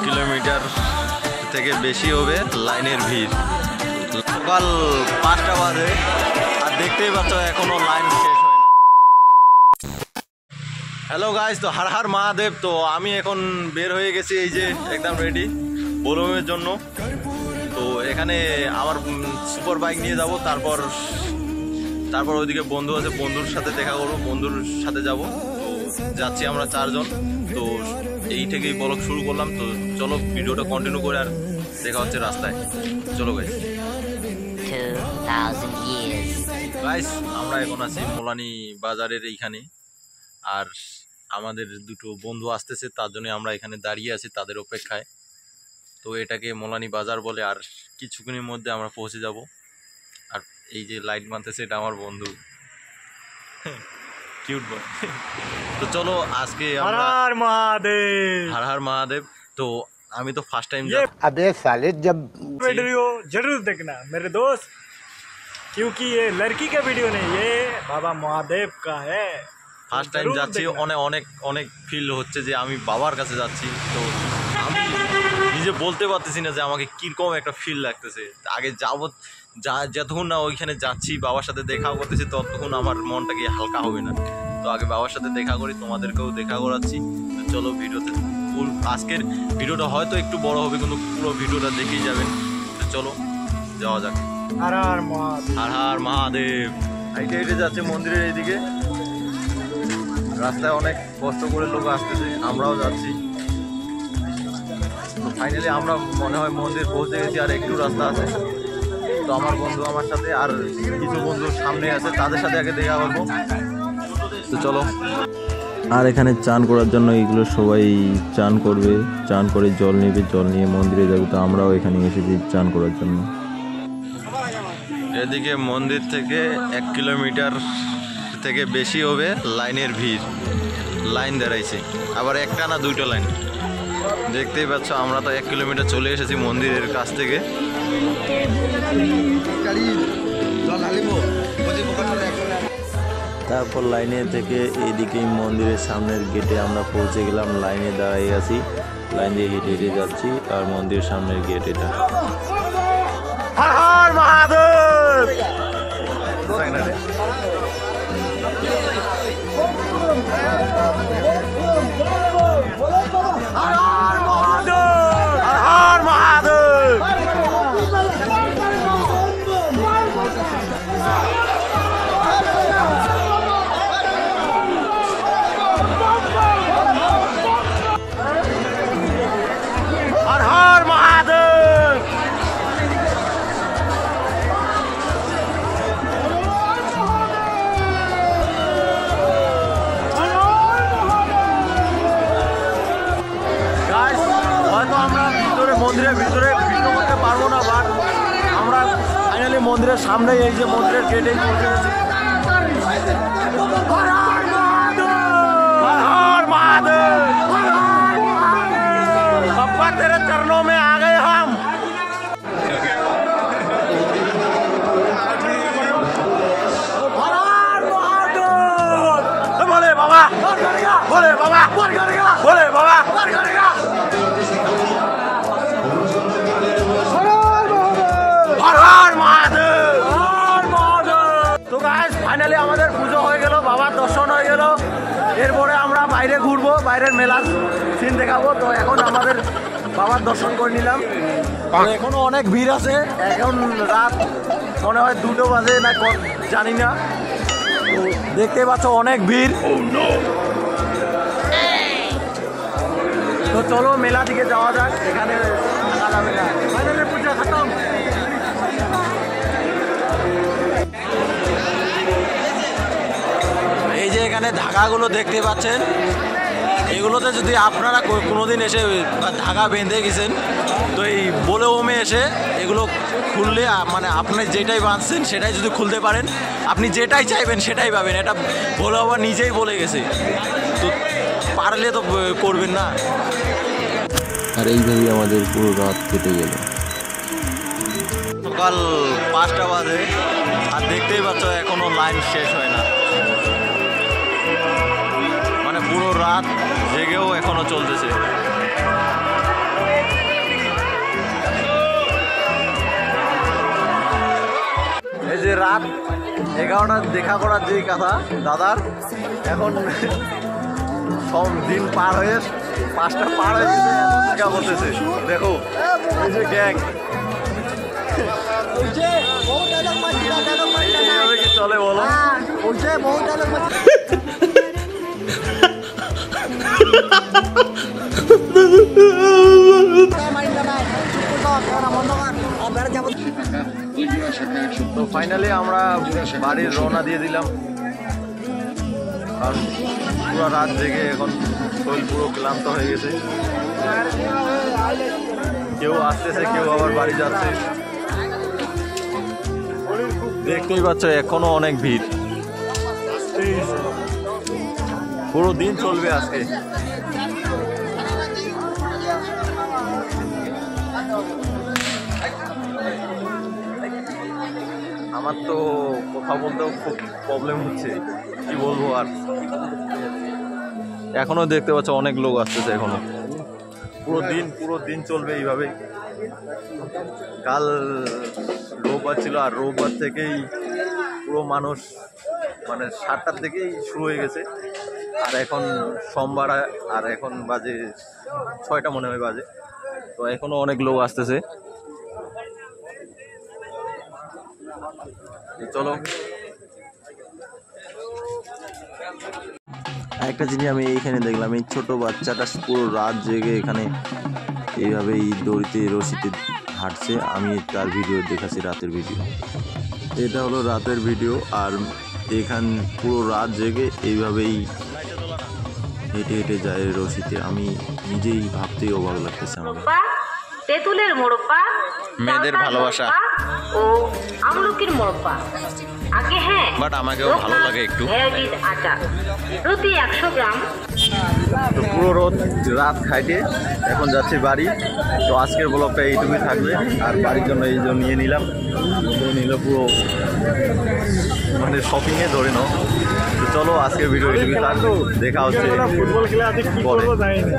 Kilometre থেকে বেশি হবে লাইনের ভিড়। সকাল 5টা বাজে আর দেখতেই পাচ্ছ এখনো লাইন শেষ হয় না। হ্যালো গাইস, তো হর হর মহাদেব। তো আমি এখন বের হয়ে গেছি, এই যে একদম রেডি বোলবমের জন্য। তো এখানে আমার সুপার বাইক নিয়ে যাব, তারপর ওইদিকে বন্ধু আছে, বন্ধুর সাথে দেখা করবো, বন্ধুর সাথে যাব। তো যাচ্ছি আমরা 4 জন। তো এই থেকেই ব্লগ শুরু করলাম। তো চলো ভিডিওটা কন্টিনিউ করে আর দেখা হচ্ছে রাস্তায়। চলো গাইস। 2000 years গাইস, আমরা এখন আছি মোলানি বাজারের এইখানে, আর আমাদের দুটো বন্ধু আসতেছে, তার জন্য আমরা এখানে দাঁড়িয়ে আছি তাদের অপেক্ষায়। তো এটাকে মোলানি বাজার বলে, আর কিছুক্ষণের মধ্যে আমরা পৌঁছে যাব। আর এই যে লাইট মানতেছে, এটা আমার বন্ধু, কিউট বয়। তো চলো আজকে আমরা हर हर महादेव। हर हर महादेव। तो আমি তো ফার্স্ট টাইম अबे साले जब वीडियो जरूर देखना मेरे दोस्त, क्योंकि ये लड़की का वीडियो नहीं, ये बाबा महादेव का है। ফার্স্ট টাইম যাচ্ছি, অনেক অনেক ফিল হচ্ছে যে আমি বাবার কাছে যাচ্ছি। তো আমি নিজে বলতে পারতেছি না যে আমাকে কীরকম একটা ফিল লাগতেছে। আগে যতক্ষণ না ওইখানে যাচ্ছি, বাবার সাথে দেখা করতেছি, ততক্ষণ আমার মনটাকে হালকা হবে না। তো আগে বাবার সাথে দেখা করি, তোমাদেরকেও দেখা করাচ্ছি। তো চলো ভিডিওতে, আজকের ভিডিওটা হয়তো একটু বড় হবে, কিন্তু পুরো ভিডিওটা দেখেই যাবেন। তো চলো যাওয়া যাক। हर हर महादेव। হর হর মহাদেব। হাইটে হেঁটে যাচ্ছে মন্দিরের এইদিকে। রাস্তায় অনেক কষ্ট করে লোক আসতেছে, আমরাও যাচ্ছি। তো ফাইনালি আমরা মনে হয় মন্দির পৌঁছে গেছি, আর একটু রাস্তা আছে। তো আমার বন্ধু আমার সাথে, আর কিছু বন্ধু সামনে আছে, তাদের সাথে আগে দেখা করবো। তো চলো। আর এখানে চান করার জন্য এইগুলো সবাই চান করবে, চান করে জল নেবে, জল নিয়ে মন্দিরে যাবে। তো আমরাও এখানে এসেছি চান করার জন্য। এদিকে মন্দির থেকে 1 কিলোমিটার থেকে বেশি হবে লাইনের ভিড়। লাইন দাঁড়াইছে, আবার একটা না দুইটা লাইন। দেখতেই পাচ্ছ, আমরা তো 1 কিলোমিটার চলে এসেছি মন্দিরের কাছ থেকে। তারপর লাইনে থেকে এইদিকে মন্দিরের সামনের গেটে আমরা পৌঁছে গেলাম। লাইনে দাঁড়িয়ে আছি, লাইন দিয়ে হেঁটে হেঁটে যাচ্ছি, আর মন্দিরের সামনের গেট এটা। हर हर महादेव। हर हर महादेव। हर हर महादेव। হয়তো আমরা মন্দিরের ভিতরে ভিডিও করতে পারবো না, বাট আমরা ফাইনালি মন্দিরের সামনে, এই যে মন্দিরের গেটেই পৌঁছে গেছি। बाबा तेरे चरणों में आ गए हम। बोले बाबा, बोले बाबा, बोले बाबा। তো গাইস, ফাইনালি আমাদের পুজো হয়ে গেল, বাবার দর্শন হয়ে গেল। এরপরে আমরা বাইরে ঘুরবো, বাইরের মেলার সিন দেখাবো। তো এখন আমাদের বাবার দর্শন করে নিলাম। এখনো অনেক ভিড় আছে, এখন রাত মনে হয় 2টো বাজে না জানি না। তো দেখতে পাচ্ছ অনেক ভিড়। তো চলো মেলা দিকে যাওয়া যাক, এখানে থাকা যাবে না। ফাইনালি পূজা খতম। এই যে এখানে ধাগাগুলো দেখতে পাচ্ছেন, এগুলোতে যদি আপনারা কোনোদিন এসে ধাগা বেঁধে গেছেন, তো এই বোলবমে এসে এগুলো খুললে, মানে আপনি যেটাই বাঁধছেন সেটাই যদি খুলতে পারেন, আপনি যেটাই চাইবেন সেটাই পাবেন। এটা বলে বাবা নিজেই বলে গেছে, তো পারলে তো করবেন না। আর এইভাবেই আমাদের পুরো রাত কেটে গেল। সকাল 5টা বাজে আর দেখতেই পাচ্ছ এখনো লাইন শেষ হয় না। মানে পুরো রাত জেগেও এখনো চলতেছে। যে রাত 11টা দেখা করার যেই কথা দাদার, এখন সব দিন পার হয়ে 5টা পার হয়ে গেছে, দেখা করতেছে। দেখো এই যে গ্যাং এইভাবে কি চলে বলো? তো ফাইনালি আমরা বাড়ির রওনা দিয়ে দিলাম, কারণ পুরো রাত জেগে এখন শরীর পুরো ক্লান্ত হয়ে গেছে। কেউ আসতেছে, কেউ আবার বাড়ি যাচ্ছে। দেখতেই পাচ্ছ এখনো অনেক ভিড়, পুরো দিন চলবে আজকে। আমার তো কথা বলতেও খুব প্রবলেম হচ্ছে, কি বলবো আর। এখনো দেখতে পাচ্ছ অনেক লোক আসতেছে, এখনো পুরো দিন চলবে এইভাবে। কাল রোববার ছিল, আর রোববার থেকেই পুরো মানুষ মানে 7টার থেকেই শুরু হয়ে গেছে। আর এখন সোমবার, আর এখন বাজে 6টা মনে হয় বাজে। তো এখনো অনেক লোক আসতেছে। চলো, একটা জিনিস আমি এইখানে দেখলাম, এই ছোট বাচ্চাটা পুরো রাত জেগে এখানে এইভাবে এই দড়িতে রশিতে হাঁটছে। আমি তার ভিডিও দেখাচ্ছি, রাতের ভিডিও। এটা হলো রাতের ভিডিও, আর এখান পুরো রাত জেগে এইভাবেই হেঁটে হেঁটে যায় রশিতে। আমি নিজেই ভাবতেই অবাক লাগতেছে আমার। তেঁতুলের মোরব্বা, মেয়েদের ভালোবাসা ও আমলকির মোরব্বা। আগে হ্যাঁ, বাট আমাকেও ভালো লাগে একটু। ভ্যারাইটিস আচার প্রতি 100 গ্রাম। তো পুরো রাত খাইতে এখন যাচ্ছি বাড়ি। তো আজকের ব্লগটা এইটুকুই থাকবে, আর বাড়ির জন্য এই জন্য নিয়ে নিলাম। নিল পুরো মানে শপিংয়ে ধরে নাও। তো চলো, আজকের ভিডিও এইটুকুই থাকবে, দেখা হচ্ছে ফুটবল খেলে আজকে কি করবো জানি না।